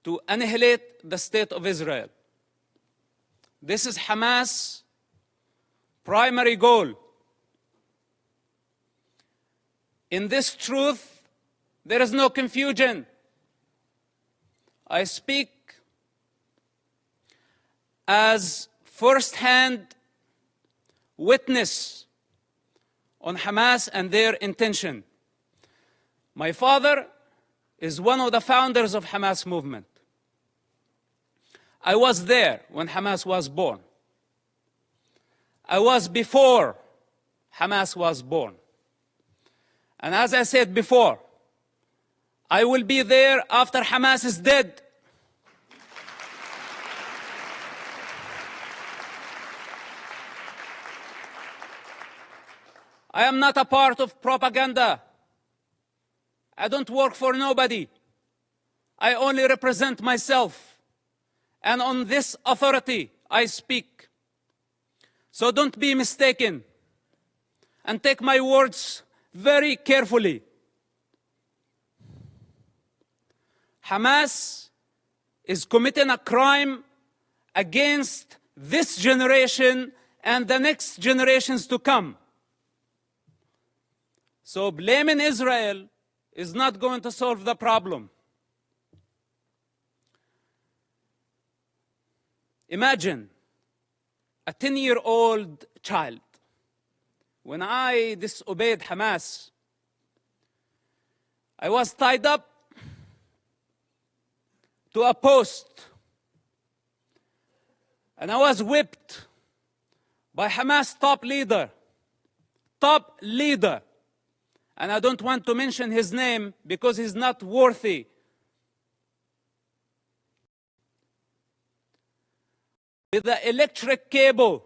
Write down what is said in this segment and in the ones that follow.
to annihilate the state of Israel. This is Hamas' primary goal. In this truth, there is no confusion. I speak as first-hand witness on Hamas and their intention. My father is one of the founders of Hamas movement. I was there when Hamas was born. I was before Hamas was born. And as I said before, I will be there after Hamas is dead. I am not a part of propaganda. I don't work for nobody. I only represent myself. And on this authority, I speak. So don't be mistaken. And take my words very carefully. Hamas is committing a crime against this generation and the next generations to come. So blaming Israel is not going to solve the problem. Imagine a 10-year-old child. When I disobeyed Hamas, I was tied up to a post and I was whipped by Hamas top leader. And I don't want to mention his name because he's not worthy. With the electric cable.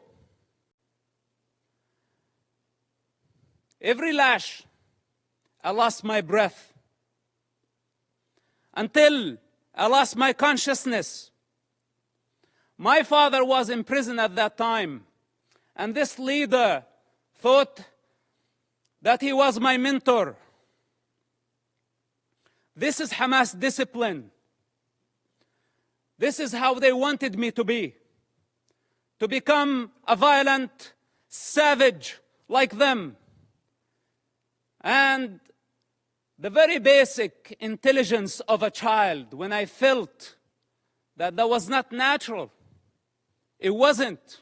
Every lash, I lost my breath. Until I lost my consciousness. My father was in prison at that time. And this leader thought that he was my mentor. This is Hamas discipline. This is how they wanted me to be. To become a violent savage like them. And the very basic intelligence of a child, when I felt that was not natural, it wasn't.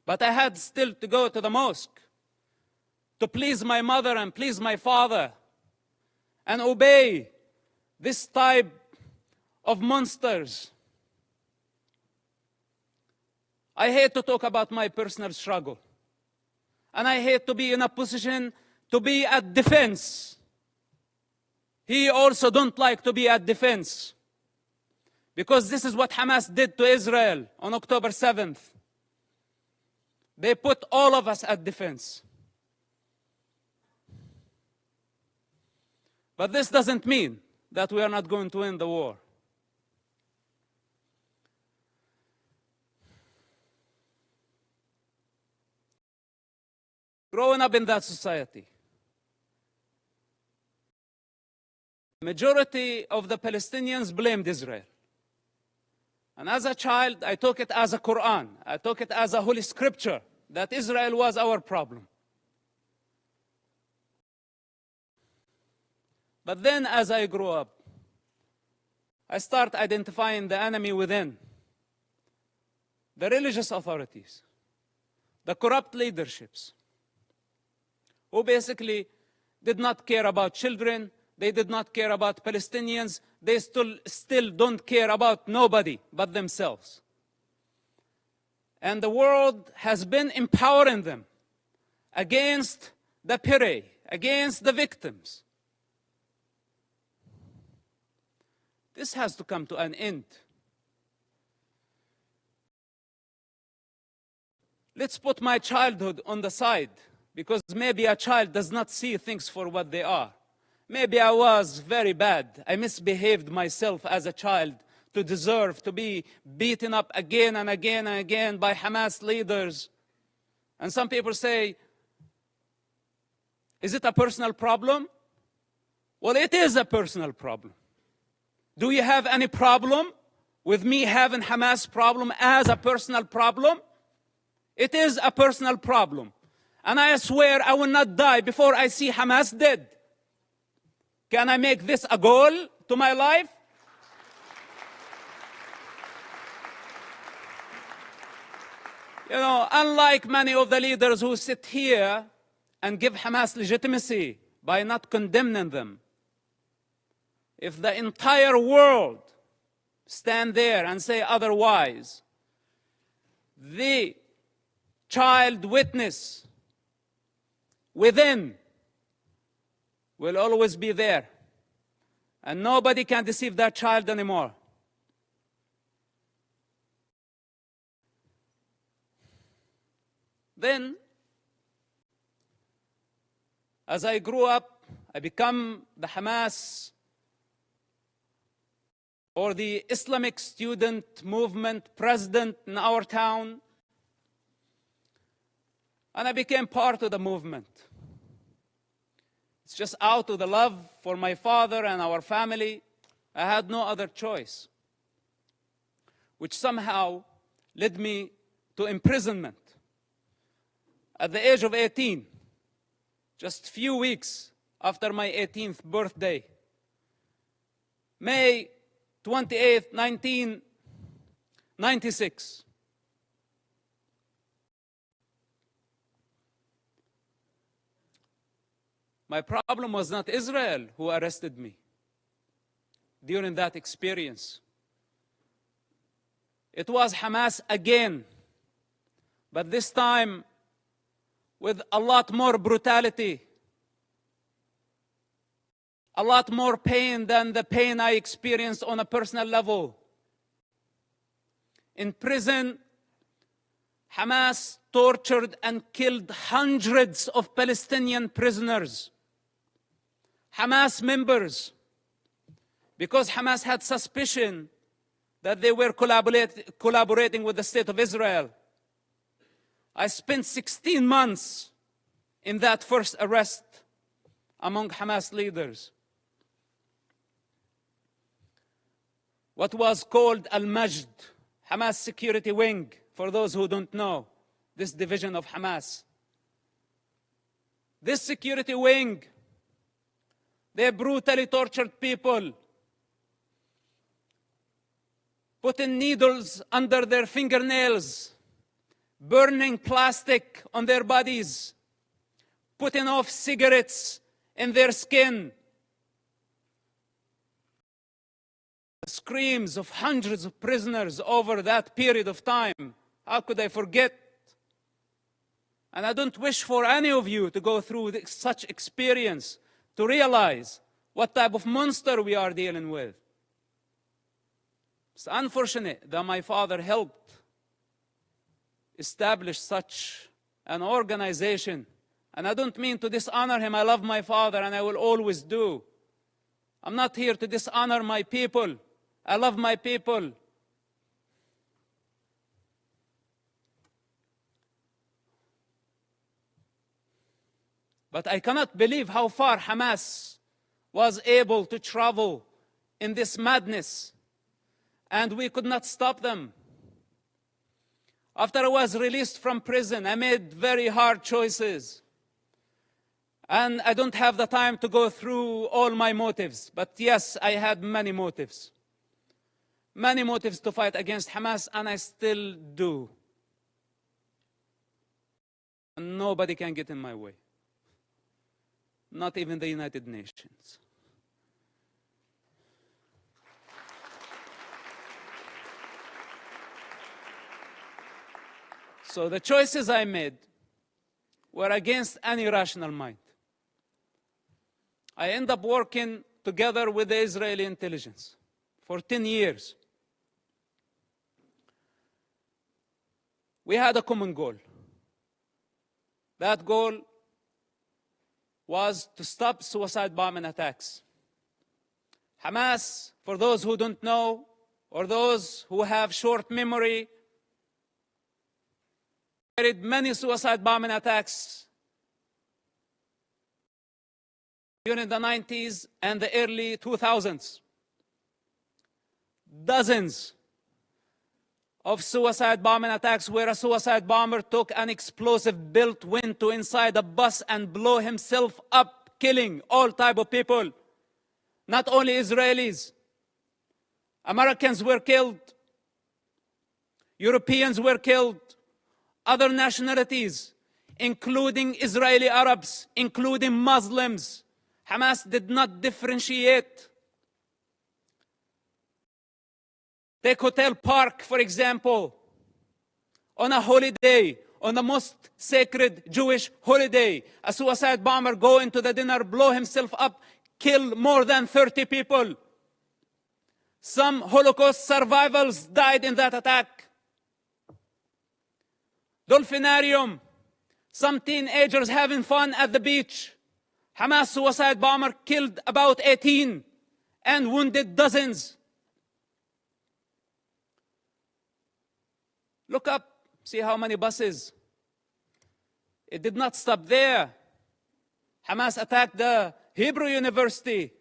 But I had still to go to the mosque to please my mother and please my father and obey this type of monsters. I hate to talk about my personal struggle. And I hate to be in a position to be at defense. He also don't like to be at defense. Because this is what Hamas did to Israel on October 7th. They put all of us at defense. But this doesn't mean that we are not going to win the war. Growing up in that society, majority of the Palestinians blamed Israel. And as a child, I took it as a Quran. I took it as a holy scripture that Israel was our problem. But then as I grew up, I start identifying the enemy within. The religious authorities, the corrupt leaderships, who basically did not care about children, they did not care about Palestinians, they still don't care about nobody but themselves. And the world has been empowering them against the prey, against the victims. This has to come to an end. Let's put my childhood on the side, because maybe a child does not see things for what they are. Maybe I was very bad. I misbehaved myself as a child to deserve to be beaten up again and again and again by Hamas leaders. And some people say, is it a personal problem? Well, it is a personal problem. Do you have any problem with me having Hamas problem as a personal problem. It is a personal problem. And I swear I will not die before I see Hamas dead. Can I make this a goal to my life? You know, unlike many of the leaders who sit here and give Hamas legitimacy by not condemning them, if the entire world stand there and say otherwise, the child witness within will always be there. And nobody can deceive that child anymore. Then, as I grew up, I become the Hamas or the Islamic student movement president in our town. And I became part of the movement. It's just out of the love for my father and our family. I had no other choice, which somehow led me to imprisonment at the age of 18, just a few weeks after my 18th birthday. May 28, 1996. My problem was not Israel who arrested me during that experience. It was Hamas again, but this time with a lot more brutality, a lot more pain than the pain I experienced on a personal level. In prison, Hamas tortured and killed hundreds of Palestinian prisoners, Hamas members, because Hamas had suspicion that they were collaborating with the State of Israel. I spent 16 months in that first arrest among Hamas leaders. What was called Al-Majd, Hamas security wing, for those who don't know, this division of Hamas. This security wing, they brutally tortured people, putting needles under their fingernails, burning plastic on their bodies, putting off cigarettes in their skin. The screams of hundreds of prisoners over that period of time. How could I forget? And I don't wish for any of you to go through such experience to realize what type of monster we are dealing with. It's unfortunate that my father helped establish such an organization. And I don't mean to dishonor him. I love my father and I will always do. I'm not here to dishonor my people. I love my people. But I cannot believe how far Hamas was able to travel in this madness, and we could not stop them. After I was released from prison, I made very hard choices. And I don't have the time to go through all my motives, but yes, I had many motives. Many motives to fight against Hamas, and I still do. And nobody can get in my way. Not even the United Nations. So the choices I made were against any rational mind. I ended up working together with the Israeli intelligence for 10 years. We had a common goal. That goal was to stop suicide bombing attacks. Hamas, for those who don't know, or those who have short memory, carried many suicide bombing attacks during the 90s and the early 2000s. Dozens of suicide bombing attacks where a suicide bomber took an explosive built into inside a bus and blew himself up, killing all type of people. Not only Israelis. Americans were killed. Europeans were killed. Other nationalities, including Israeli Arabs, including Muslims. Hamas did not differentiate. Take Hotel Park, for example. On a holiday, on the most sacred Jewish holiday, a suicide bomber go into the dinner, blow himself up, kill more than 30 people. Some Holocaust survivors died in that attack. Dolphinarium, some teenagers having fun at the beach. Hamas suicide bomber killed about 18 and wounded dozens. Look up, see how many buses. It did not stop there. Hamas attacked the Hebrew University.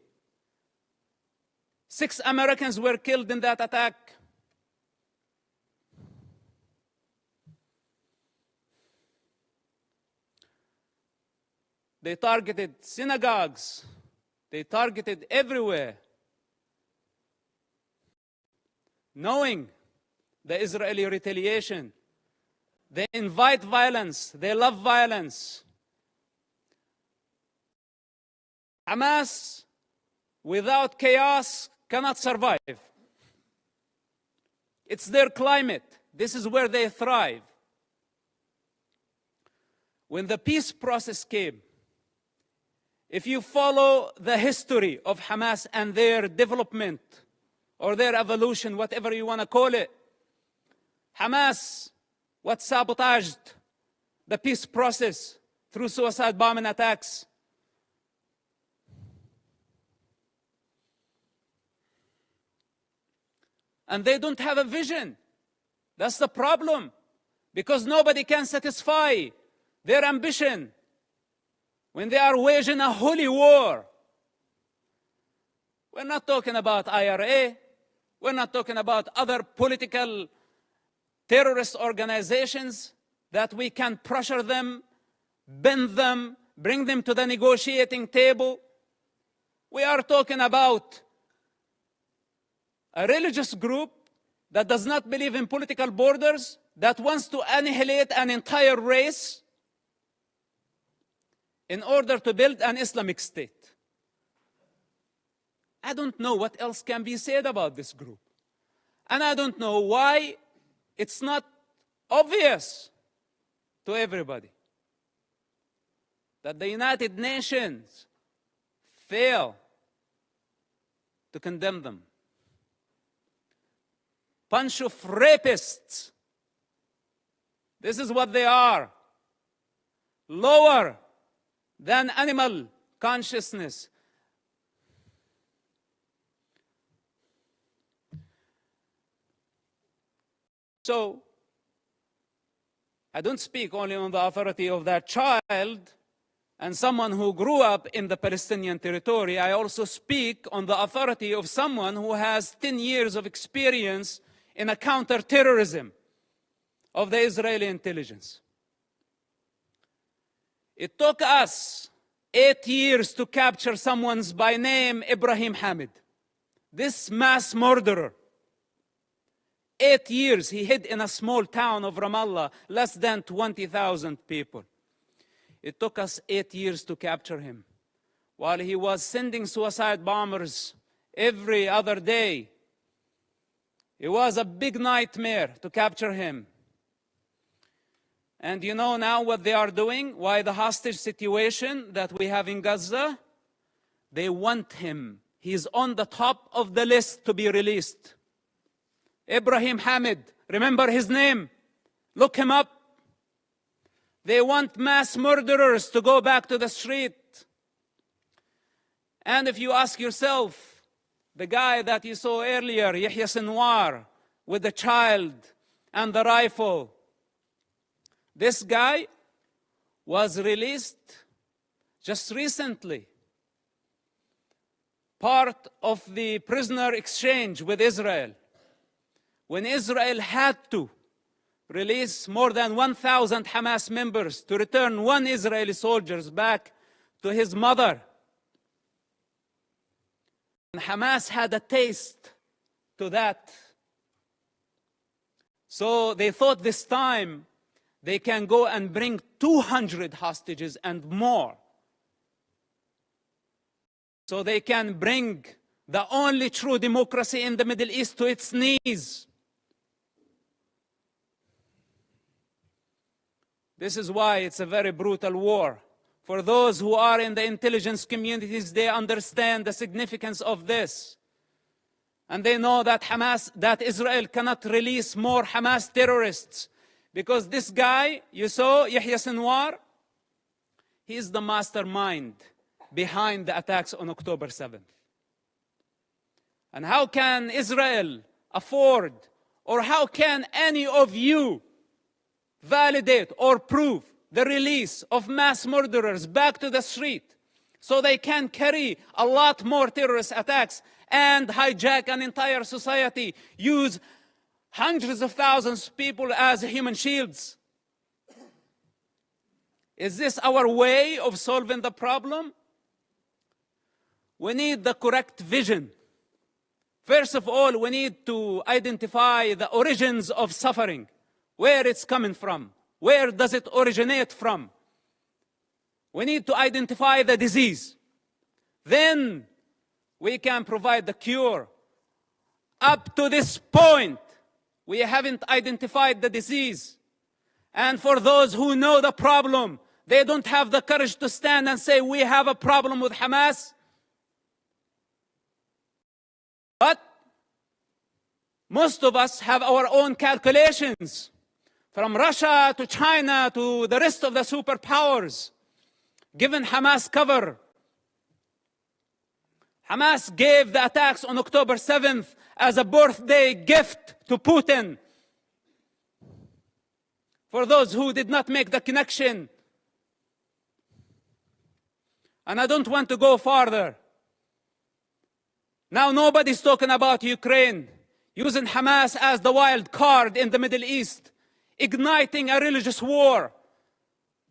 6 Americans were killed in that attack. They targeted synagogues. They targeted everywhere. Knowing the Israeli retaliation, they invite violence. They love violence. Hamas, without chaos, cannot survive. It's their climate. This is where they thrive. When the peace process came, if you follow the history of Hamas and their development or their evolution, whatever you want to call it, Hamas, what sabotaged the peace process through suicide bombing attacks. And they don't have a vision. That's the problem. Because nobody can satisfy their ambition when they are waging a holy war. We're not talking about IRA. We're not talking about other political terrorist organizations that we can pressure them, bend them, bring them to the negotiating table. We are talking about a religious group that does not believe in political borders, that wants to annihilate an entire race in order to build an Islamic state. I don't know what else can be said about this group. And I don't know why it's not obvious to everybody that the United Nations fail to condemn them. Bunch of rapists. This is what they are. Lower than animal consciousness. So, I don't speak only on the authority of that child and someone who grew up in the Palestinian territory. I also speak on the authority of someone who has 10 years of experience in a counterterrorism of the Israeli intelligence. It took us 8 years to capture someone by name Ibrahim Hamid. This mass murderer. 8 years he hid in a small town of Ramallah, less than 20,000 people. It took us 8 years to capture him, while he was sending suicide bombers every other day. It was a big nightmare to capture him. And you know now what they are doing? Why the hostage situation that we have in Gaza? They want him. He's on the top of the list to be released. Ibrahim Hamid, remember his name? Look him up. They want mass murderers to go back to the street. And if you ask yourself, the guy that you saw earlier, Yahya Sinwar, with the child and the rifle, this guy was released just recently, part of the prisoner exchange with Israel. when Israel had to release more than 1,000 Hamas members to return one Israeli soldier back to his mother. And Hamas had a taste to that. So they thought this time they can go and bring 200 hostages and more. So they can bring the only true democracy in the Middle East to its knees. This is why it's a very brutal war. For those who are in the intelligence communities, they understand the significance of this. And they know that Israel cannot release more Hamas terrorists. Because this guy, you saw, Yahya Sinwar, he is the mastermind behind the attacks on October 7th. And how can Israel afford, or how can any of you validate or prove the release of mass murderers back to the street so they can carry a lot more terrorist attacks and hijack an entire society, use hundreds of thousands of people as human shields? Is this our way of solving the problem? We need the correct vision. First of all, we need to identify the origins of suffering, where it's coming from. Where does it originate from? We need to identify the disease. Then we can provide the cure. Up to this point, we haven't identified the disease. And for those who know the problem, they don't have the courage to stand and say, we have a problem with Hamas. But most of us have our own calculations. From Russia to China to the rest of the superpowers, given Hamas cover. Hamas gave the attacks on October 7th as a birthday gift to Putin. For those who did not make the connection. And I don't want to go farther. Now nobody's talking about Ukraine, using Hamas as the wild card in the Middle East, igniting a religious war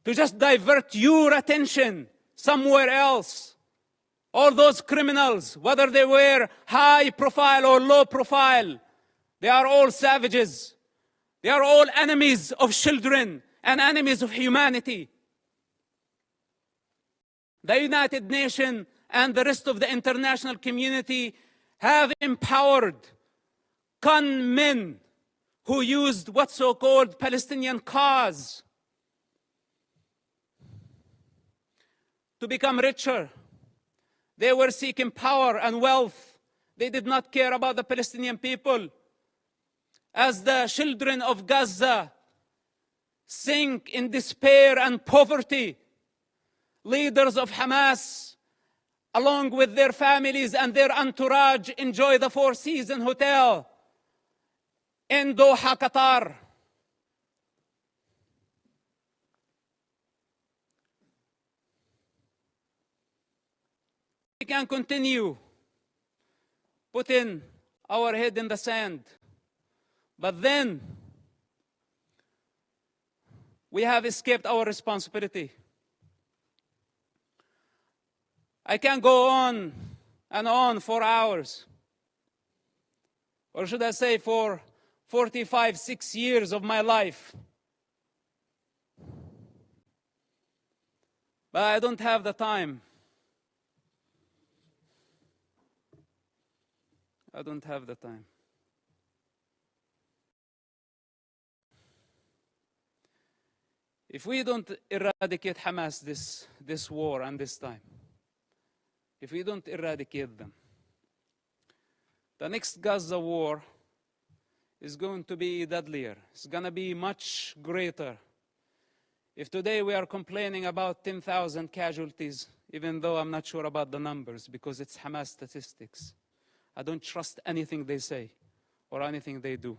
to just divert your attention somewhere else. All those criminals, whether they were high profile or low profile, they are all savages. They are all enemies of children and enemies of humanity. The United Nations and the rest of the international community have empowered con men who used what's so-called Palestinian cause to become richer. They were seeking power and wealth. They did not care about the Palestinian people. As the children of Gaza sink in despair and poverty, leaders of Hamas, along with their families and their entourage, enjoy the Four Seasons Hotel in Doha, Qatar. We can continue putting our head in the sand, but then we have escaped our responsibility. I can go on and on for hours, or should I say for 45, 6 years of my life. But I don't have the time. I don't have the time. If we don't eradicate Hamas this war and this time, if we don't eradicate them, the next Gaza war is going to be deadlier. It's going to be much greater. If today we are complaining about 10,000 casualties, even though I'm not sure about the numbers because it's Hamas statistics, I don't trust anything they say or anything they do.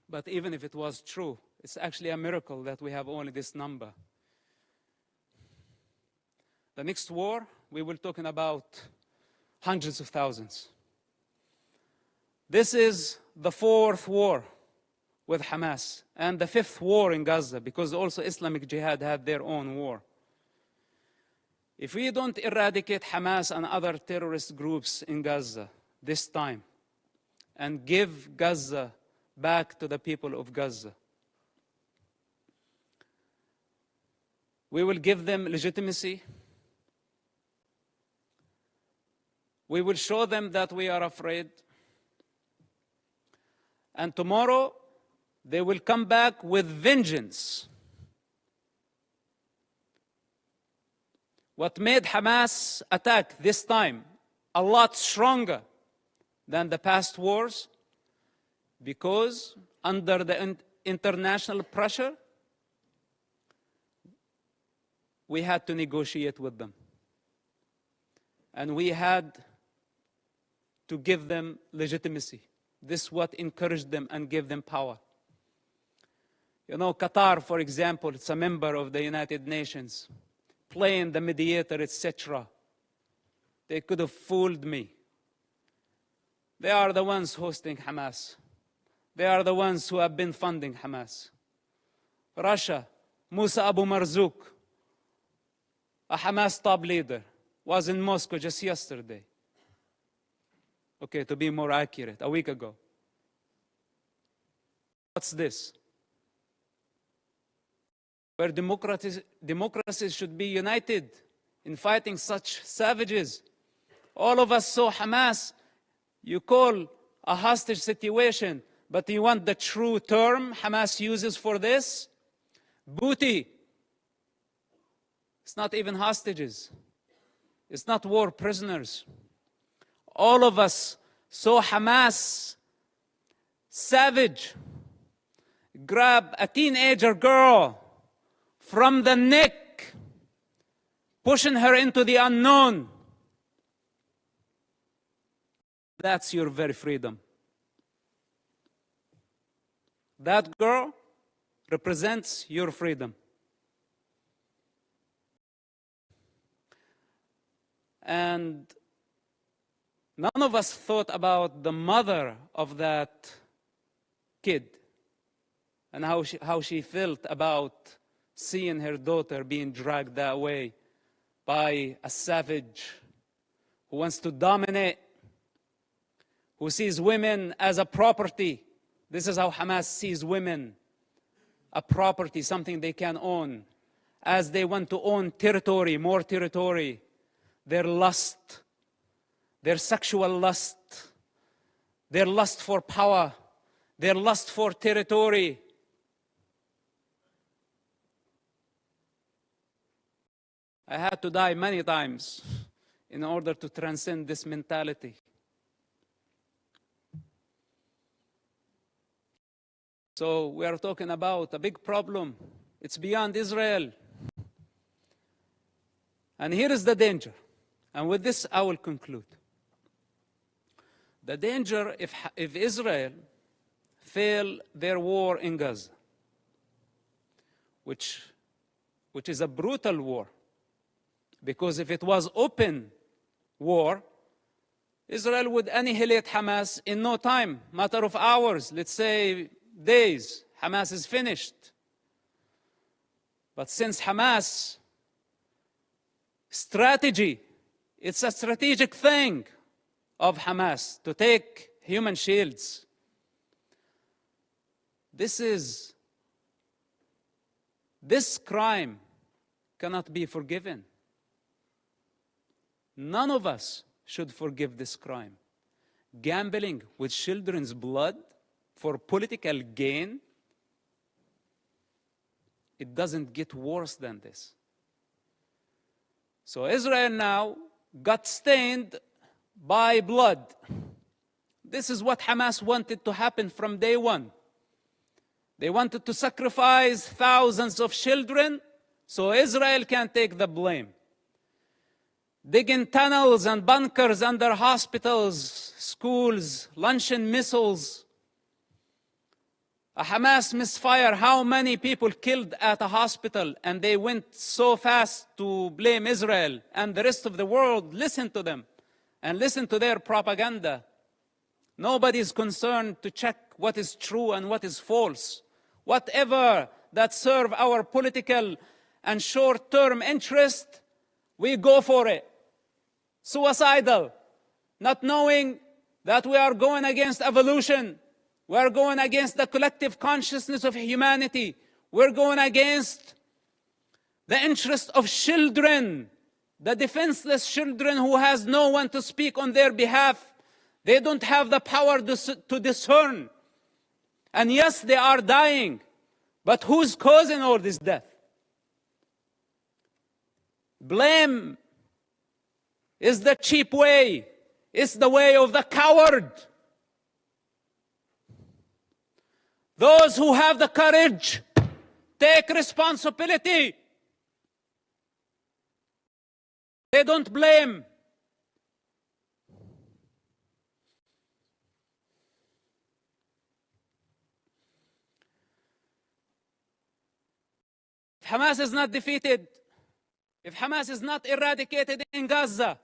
But even if it was true, it's actually a miracle that we have only this number. The next war, we will be talking about hundreds of thousands. This is the fourth war with Hamas and the fifth war in Gaza, because also Islamic Jihad had their own war. If we don't eradicate Hamas and other terrorist groups in Gaza this time and give Gaza back to the people of Gaza, we will give them legitimacy. We will show them that we are afraid. And tomorrow, they will come back with vengeance. What made Hamas attack this time a lot stronger than the past wars, because under the international pressure, we had to negotiate with them. And we had to give them legitimacy. This is what encouraged them and gave them power. You know, Qatar, for example, it's a member of the United Nations, playing the mediator, etc. They could have fooled me. They are the ones hosting Hamas. They are the ones who have been funding Hamas. Russia, Musa Abu Marzouk, a Hamas top leader, was in Moscow just yesterday. Okay, to be more accurate, a week ago. What's this? Where democracies should be united in fighting such savages. All of us saw Hamas. You call a hostage situation, but you want the true term Hamas uses for this? Booty. It's not even hostages. It's not war prisoners. All of us saw Hamas, savage, grab a teenager girl from the neck, pushing her into the unknown. That's your very freedom. That girl represents your freedom. And none of us thought about the mother of that kid and how she felt about seeing her daughter being dragged that way by a savage who wants to dominate, who sees women as a property. This is how Hamas sees women, a property, something they can own. As they want to own territory, more territory, their lust, their sexual lust, their lust for power, their lust for territory. I had to die many times in order to transcend this mentality. So we are talking about a big problem. It's beyond Israel. And here is the danger. And with this, I will conclude. The danger if Israel fail their war in Gaza, which is a brutal war, because if it was open war, Israel would annihilate Hamas in no time, matter of hours, let's say days. Hamas is finished. But since Hamas strategy, it's a strategic thing of Hamas to take human shields. This crime cannot be forgiven. None of us should forgive this crime. Gambling with children's blood for political gain, it doesn't get worse than this. So Israel now got stained by blood. This is what Hamas wanted to happen from day one. They wanted to sacrifice thousands of children so Israel can take the blame. Digging tunnels and bunkers under hospitals, schools, launching missiles. A Hamas misfire, how many people killed at a hospital, and they went so fast to blame Israel, and the rest of the world listened to them and listened to their propaganda. Nobody is concerned to check what is true and what is false. Whatever that serve our political and short-term interest, we go for it. Suicidal, not knowing that we are going against evolution. We are going against the collective consciousness of humanity. We're going against the interest of children, the defenseless children who has no one to speak on their behalf. They don't have the power to discern. And yes, they are dying. But who's causing all this death? Blame is the cheap way. It's the way of the coward. Those who have the courage take responsibility. They don't blame. If Hamas is not defeated, if Hamas is not eradicated in Gaza,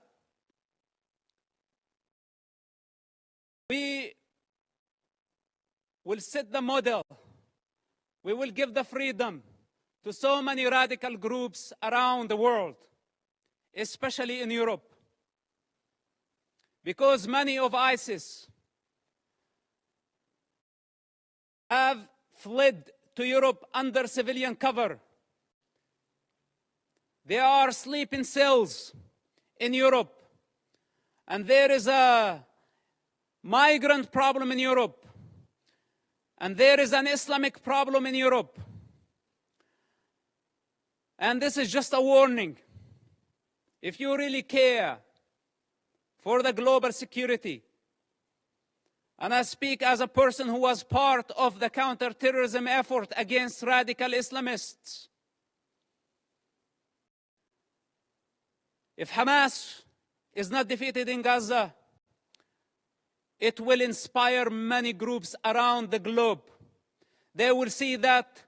we will set the model. We will give the freedom to so many radical groups around the world, especially in Europe. Because many of ISIS have fled to Europe under civilian cover. They are sleeping cells in Europe. And there is a migrant problem in Europe. And there is an Islamic problem in Europe. And this is just a warning. If you really care for the global security, and I speak as a person who was part of the counterterrorism effort against radical Islamists, if Hamas is not defeated in Gaza, it will inspire many groups around the globe. They will see that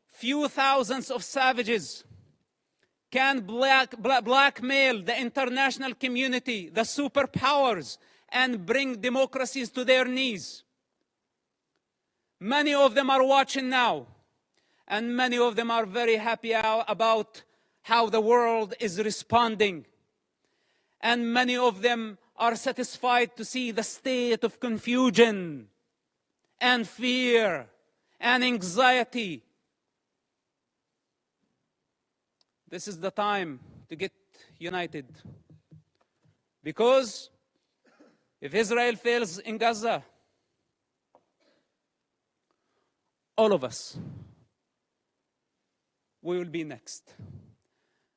few thousands of savages can blackmail the international community, the superpowers, and bring democracies to their knees. Many of them are watching now, and many of them are very happy about how the world is responding. And many of them are satisfied to see the state of confusion and fear and anxiety. This is the time to get united. Because if Israel fails in Gaza, all of us, we will be next.